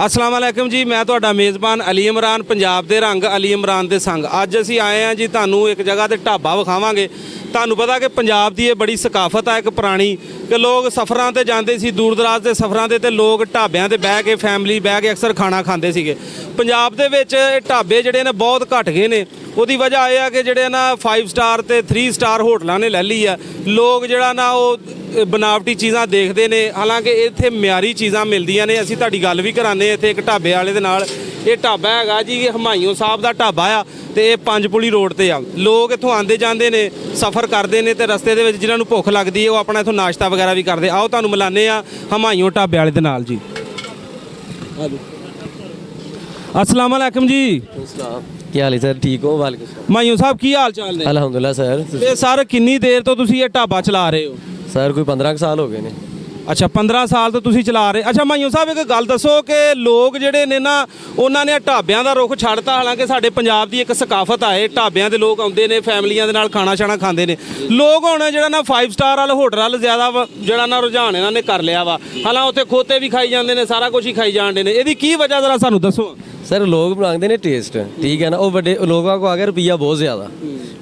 अस्सलाम वालेकुम जी, मैं ਤੁਹਾਡਾ ਮੇਜ਼ਬਾਨ ਅਲੀ ਇਮਰਾਨ, ਪੰਜਾਬ ਦੇ ਰੰਗ ਅਲੀ ਇਮਰਾਨ ਦੇ ਸੰਗ। ਅੱਜ ਅਸੀਂ ਆਏ ਹਾਂ ਜੀ ਤੁਹਾਨੂੰ ਇੱਕ ਜਗ੍ਹਾ ਤੇ ਢਾਬਾ ਵਿਖਾਵਾਂਗੇ। ਤੁਹਾਨੂੰ ਪਤਾ ਕਿ ਪੰਜਾਬ ਦੀ ਇਹ ਬੜੀ ਸਕਾਫਤ ਹੈ ਇੱਕ ਪੁਰਾਣੀ, ਕਿ ਲੋਕ ਸਫ਼ਰਾਂ ਤੇ ਜਾਂਦੇ ਸੀ, ਦੂਰ ਦਰਾਜ਼ ਦੇ ਸਫ਼ਰਾਂ ਤੇ ਲੋਕ ਢਾਬਿਆਂ ਤੇ ਬਹਿ ਕੇ ਫੈਮਿਲੀ ਬਹਿ ਕੇ ਅਕਸਰ ਖਾਣਾ ਖਾਂਦੇ ਸੀਗੇ। ਪੰਜਾਬ ਦੇ ਵਿੱਚ ਇਹ ਢਾਬੇ ਜਿਹੜੇ ਨੇ ਬਹੁਤ ਘਟ ਗਏ ਨੇ। ਉਹਦੀ ਵਜ੍ਹਾ ਇਹ ਆ ਕਿ ਜਿਹੜੇ ਨਾ 5 ਸਟਾਰ ਤੇ 3 ਸਟਾਰ ਹੋਟਲਾਂ ਨੇ ਲੈ ਲਈ ਆ। ਲੋਕ ਜਿਹੜਾ ਨਾ ਉਹ बनावटी चीज़ां देखते हैं, हालांकि इत्थे म्यारी चीज़ां मिलदियां ने। असीं तुहाडी गल भी कराने इत्थे एक ढाबे वाले दे नाल। ये ढाबा हैगा जी हमायूं साहब दा ढाबा आ ते पंजपुली रोड ते आ। लोग इत्थों आंदे जांदे ने, सफ़र करते हैं ते रस्ते दे विच जिन्हां नूं भुख लगदी है वो अपना इत्थों नाश्ता वगैरह भी करदे। आओ तुहानूं मिलाने आ हमायूं ढाबे वाले दे नाल जी। अस्सलाम वालेकुम जी। ਕੀ ਹਾਲ ਹੈ ਸਰ? ਠੀਕ ਹੋ? ਵਾਲੇਕੁਮ ਹਮਾयूं साहब की हाल चाल ने? ਅਲਹਮਦੁਲਿਲਾ ਸਰ। ਤੇ ਸਰ ਕਿੰਨੀ ਦੇਰ ਤੋਂ ਤੁਸੀਂ ਇਹ ਢਾਬਾ ਚਲਾ ਰਹੇ ਹੋ? ਸਰ ਕੋਈ 15 ਸਾਲ ਹੋ ਗਏ ਨੇ। ਅੱਛਾ 15 ਸਾਲ ਤੋਂ ਤੁਸੀਂ ਚਲਾ ਰਹੇ। ਅੱਛਾ ਹਮਾयूं ਸਾਹਿਬ ਇੱਕ ਗੱਲ ਦੱਸੋ ਕਿ ਲੋਕ ਜਿਹੜੇ ਨੇ ਨਾ ਉਹਨਾਂ ਨੇ ਢਾਬਿਆਂ ਦਾ ਰੁਖ ਛੱਡਤਾ। ਹਾਲਾਂਕਿ ਸਾਡੇ ਪੰਜਾਬ ਦੀ ਇੱਕ ਸਕਾਫਤ ਆਏ, ਢਾਬਿਆਂ ਦੇ ਲੋਕ ਆਉਂਦੇ ਨੇ, ਫੈਮਲੀਆਂ ਦੇ ਨਾਲ ਖਾਣਾ ਛਾਣਾ ਖਾਂਦੇ ਨੇ। ਲੋਕ ਹੁਣ ਜਿਹੜਾ ਨਾ 5 ਸਟਾਰ ਵਾਲੇ ਹੋਟਲ ਵੱਲ ਜ਼ਿਆਦਾ ਜਿਹੜਾ ਨਾ ਰੁਝਾਨ ਇਹਨਾਂ ਨੇ ਕਰ ਲਿਆ ਵਾ। ਹਾਲਾਂ ਉੱਥੇ ਖੋਤੇ ਵੀ ਖਾਈ ਜਾਂਦੇ ਨੇ, ਸਾਰਾ ਕੁਝ ਹੀ ਖਾਈ ਜਾਂਦੇ ਨੇ। ਇਹਦੀ ਕੀ ਵਜ੍ਹਾ ਜ਼ਰਾ ਸਾਨੂੰ ਦੱਸੋ। ਸਰ ਲੋਕ ਮੰਗਦੇ ਨੇ ਟੇਸਟ, ਠੀਕ ਹੈ ਨਾ। ਉਹ ਵੱਡੇ ਲੋਕਾਂ ਕੋ ਆ ਗਿਆ ਰੁਪਈਆ ਬਹੁਤ ਜ਼ਿਆਦਾ,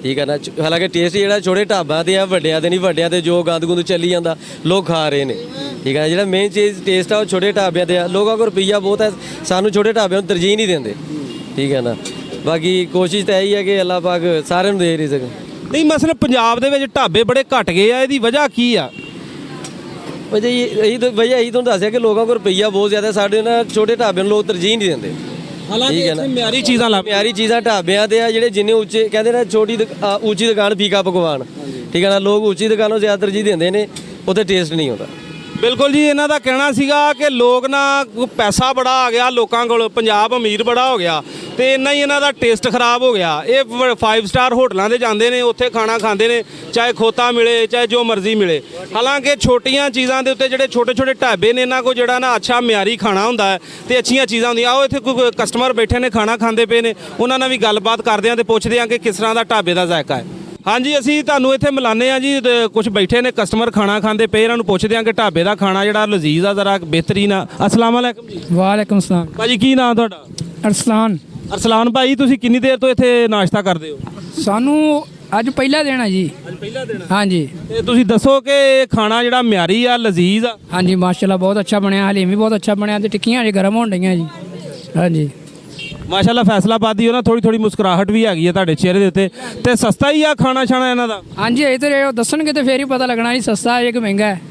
ਠੀਕ ਹੈ ਨਾ। ਹਾਲਾਂਕਿ ਟੇਸਟ ਜਿਹੜਾ ਛੋਟੇ ਢਾਬਿਆਂ ਤੇ ਆ, ਵੱਡਿਆਂ ਤੇ ਨਹੀਂ। ਵੱਡਿਆਂ ਤੇ ਜੋ ਗੰਦ ਗੁੰਦ ਚੱਲੀ ਜਾਂਦਾ ਲੋਕ ਖਾ ਰਹੇ ਨੇ, ਠੀਕ ਹੈ। ਜਿਹੜਾ ਮੇਨ ਚੀਜ਼ ਟੇਸਟ ਆ ਉਹ ਛੋਟੇ ਢਾਬਿਆਂ ਤੇ ਆ। ਲੋਕਾਂ ਕੋਲ ਰੁਪਈਆ ਬਹੁਤ ਹੈ, ਸਾਨੂੰ ਛੋਟੇ ਢਾਬਿਆਂ ਨੂੰ ਤਰਜੀਹ ਨਹੀਂ ਦਿੰਦੇ, ਠੀਕ ਹੈ ਨਾ। ਬਾਕੀ ਕੋਸ਼ਿਸ਼ ਤਾਂ ਇਹੀ ਹੈ ਕਿ ਅੱਲਾਹ ਪਾਕ ਸਾਰਿਆਂ ਨੂੰ ਦੇ ਰਹੀ ਸਕੇ। ਨਹੀਂ ਮਸਲ ਪੰਜਾਬ ਦੇ ਵਿੱਚ ਢਾਬੇ ਬੜੇ ਘਟ ਗਏ ਆ, ਇਹਦੀ ਵਜ੍ਹਾ ਕੀ ਆ? ਵਜ੍ਹਾ ਇਹੀ ਤੁਹਾਨੂੰ ਦੱਸਿਆ ਕਿ ਲੋਕਾਂ ਕੋਲ ਰੁਪਈਆ ਬਹੁਤ ਜ਼ਿਆਦਾ। ਸਾਡੇ ਨਾ ਛੋਟੇ ਢਾਬਿਆਂ ਨੂੰ ਲੋਕ ਤਰਜੀਹ ਨਹੀਂ ਦਿੰਦੇ। ਹਾਲਾਂਕਿ ਇੱਥੇ ਮਿਆਰੀ ਚੀਜ਼ਾਂ ਮਿਆਰੀ ਚੀਜ਼ਾਂ ਢਾਬਿਆਂ ਤੇ ਆ। ਜਿਹੜੇ ਜਿੰਨੇ ਉੱਚੇ ਕਹਿੰਦੇ ਨੇ ਛੋਟੀ ਉੱਚੀ ਦੁਕਾਨ ਫੀਕਾ ਪਕਵਾਨ, ਠੀਕ ਹੈ ਨਾ। ਲੋਕ ਉੱਚੀ ਦੁਕਾਨੋਂ ਜ਼ਿਆਦਾ ਤਰਜੀਹ ਦਿੰਦੇ ਨੇ, ਉੱਥੇ ਟੇਸਟ ਨਹੀਂ ਆਉਂਦਾ। ਬਿਲਕੁਲ ਜੀ, ਇਹਨਾਂ ਦਾ ਕਹਿਣਾ ਸੀਗਾ ਕਿ ਲੋਕ ਨਾ ਪੈਸਾ ਬੜਾ ਆ ਗਿਆ ਲੋਕਾਂ ਕੋਲ, ਪੰਜਾਬ ਅਮੀਰ ਬੜਾ ਹੋ ਗਿਆ ਤੇ ਇੰਨਾ ਹੀ ਇਹਨਾਂ ਦਾ ਟੇਸਟ ਖਰਾਬ ਹੋ ਗਿਆ। ਇਹ 5 ਸਟਾਰ ਹੋਟਲਾਂ ਦੇ ਜਾਂਦੇ ਨੇ, ਉੱਥੇ ਖਾਣਾ ਖਾਂਦੇ ਨੇ, ਚਾਹੇ ਖੋਤਾ ਮਿਲੇ ਚਾਹੇ ਜੋ ਮਰਜ਼ੀ ਮਿਲੇ। ਹਾਲਾਂਕਿ ਛੋਟੀਆਂ ਚੀਜ਼ਾਂ ਦੇ ਉੱਤੇ ਜਿਹੜੇ ਛੋਟੇ ਛੋਟੇ ਢਾਬੇ ਨੇ ਇਹਨਾਂ ਕੋਲ ਜਿਹੜਾ ਨਾ ਅੱਛਾ ਮਿਆਰੀ ਖਾਣਾ ਹੁੰਦਾ ਹੈ ਤੇ ਅੱਛੀਆਂ ਚੀਜ਼ਾਂ ਹੁੰਦੀਆਂ। ਆਓ ਇੱਥੇ ਕੋਈ ਕਸਟਮਰ ਬੈਠੇ ਨੇ, ਖਾਣਾ ਖਾਂਦੇ ਪਏ ਨੇ, ਉਹਨਾਂ ਨਾਲ ਵੀ ਗੱਲਬਾਤ ਕਰਦੇ ਹਾਂ ਤੇ ਪੁੱਛਦੇ ਹਾਂ ਕਿ ਕਿਸ ਤਰ੍ਹਾਂ ਦਾ ਢਾਬੇ ਦਾ ਜ਼ਾਇਕਾ ਹੈ। ਹਾਂਜੀ ਅਸੀਂ ਤੁਹਾਨੂੰ ਇੱਥੇ ਮਿਲਾਨੇ ਆ ਜੀ। ਕੁਝ ਬੈਠੇ ਨੇ ਕਸਟਮਰ ਖਾਣਾ ਖਾਂਦੇ ਪਏ, ਇਹਨਾਂ ਨੂੰ ਪੁੱਛਦੇ ਆ ਕਿ ਢਾਬੇ ਦਾ ਖਾਣਾ ਜਿਹੜਾ ਲਜ਼ੀਜ਼ ਆ ਜ਼ਰਾ ਬਿਹਤਰੀਨ ਆ। अस्सलाम वालेकुम जी। वालेकुम सलाम। ਭਾਜੀ ਕੀ ਨਾਮ ਤੁਹਾਡਾ? ਅਰਸਲਾਨ। ਅਰਸਲਾਨ ਭਾਈ, ਤੁਸੀਂ ਕਿੰਨੀ ਦੇਰ ਤੋਂ ਇੱਥੇ ਨਾਸ਼ਤਾ ਕਰਦੇ ਹੋ? ਸਾਨੂੰ ਅੱਜ ਪਹਿਲਾ ਦਿਨ ਹੈ ਜੀ। ਅੱਜ ਪਹਿਲਾ ਦਿਨ? ਹਾਂਜੀ। ਤੇ ਤੁਸੀਂ ਦੱਸੋ ਕਿ ਇਹ ਖਾਣਾ ਜਿਹੜਾ ਮਿਆਰੀ ਆ, ਲਜ਼ੀਜ਼ ਆ? ਹਾਂਜੀ ਮਾਸ਼ਾਅੱਲਾ ਬਹੁਤ ਅੱਛਾ ਬਣਿਆ, ਹਲੀਮ ਵੀ ਬਹੁਤ ਅੱਛਾ ਬਣਿਆ ਤੇ ਟਿੱਕੀਆਂ ਅਜੇ ਗਰਮ ਹੋਣ ਡਈਆਂ ਜੀ। ਹਾਂਜੀ ਮਾਸ਼ਾਅੱਲਾ ਫੈਸਲਾਬਾਦ ਦੀ ਉਹ ਨਾ ਥੋੜੀ ਥੋੜੀ ਮੁਸਕਰਾਹਟ ਵੀ ਹੈਗੀ ਹੈ ਤੁਹਾਡੇ ਚਿਹਰੇ ਦੇ ਉੱਤੇ। ਤੇ ਸਸਤਾ ਹੀ ਆ ਖਾਣਾ ਛਾਣਾ ਇਹਨਾਂ ਦਾ? ਹਾਂਜੀ ਇਹ ਤੇ ਦੱਸਣਗੇ ਤੇ ਫੇਰ ਹੀ ਪਤਾ ਲੱਗਣਾ ਜੀ ਸਸਤਾ ਹੈ ਕਿ ਮਹਿੰਗਾ ਹੈ।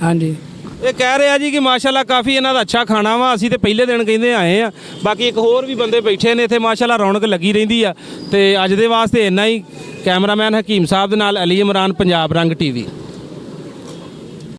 ਹਾਂਜੀ ਇਹ ਕਹਿ ਰਿਹਾ ਜੀ ਕਿ ਮਾਸ਼ਾਅੱਲਾ ਕਾਫੀ ਇਹਨਾਂ ਦਾ ਅੱਛਾ ਖਾਣਾ ਵਾ। ਅਸੀਂ ਤੇ ਪਹਿਲੇ ਦਿਨ ਕਹਿੰਦੇ ਆਏ ਆ, ਬਾਕੀ ਇੱਕ ਹੋਰ ਵੀ ਬੰਦੇ ਬੈਠੇ ਨੇ ਇੱਥੇ, ਮਾਸ਼ਾਅੱਲਾ ਰੌਣਕ ਲੱਗੀ ਰਹਿੰਦੀ ਆ। ਤੇ ਅੱਜ ਦੇ ਵਾਸਤੇ ਇੰਨਾ ਹੀ। ਕੈਮਰਾਮੈਨ ਹਕੀਮ ਸਾਹਿਬ ਦੇ ਨਾਲ ਅਲੀ ਇਮਰਾਨ, ਪੰਜਾਬ ਰੰਗ TV।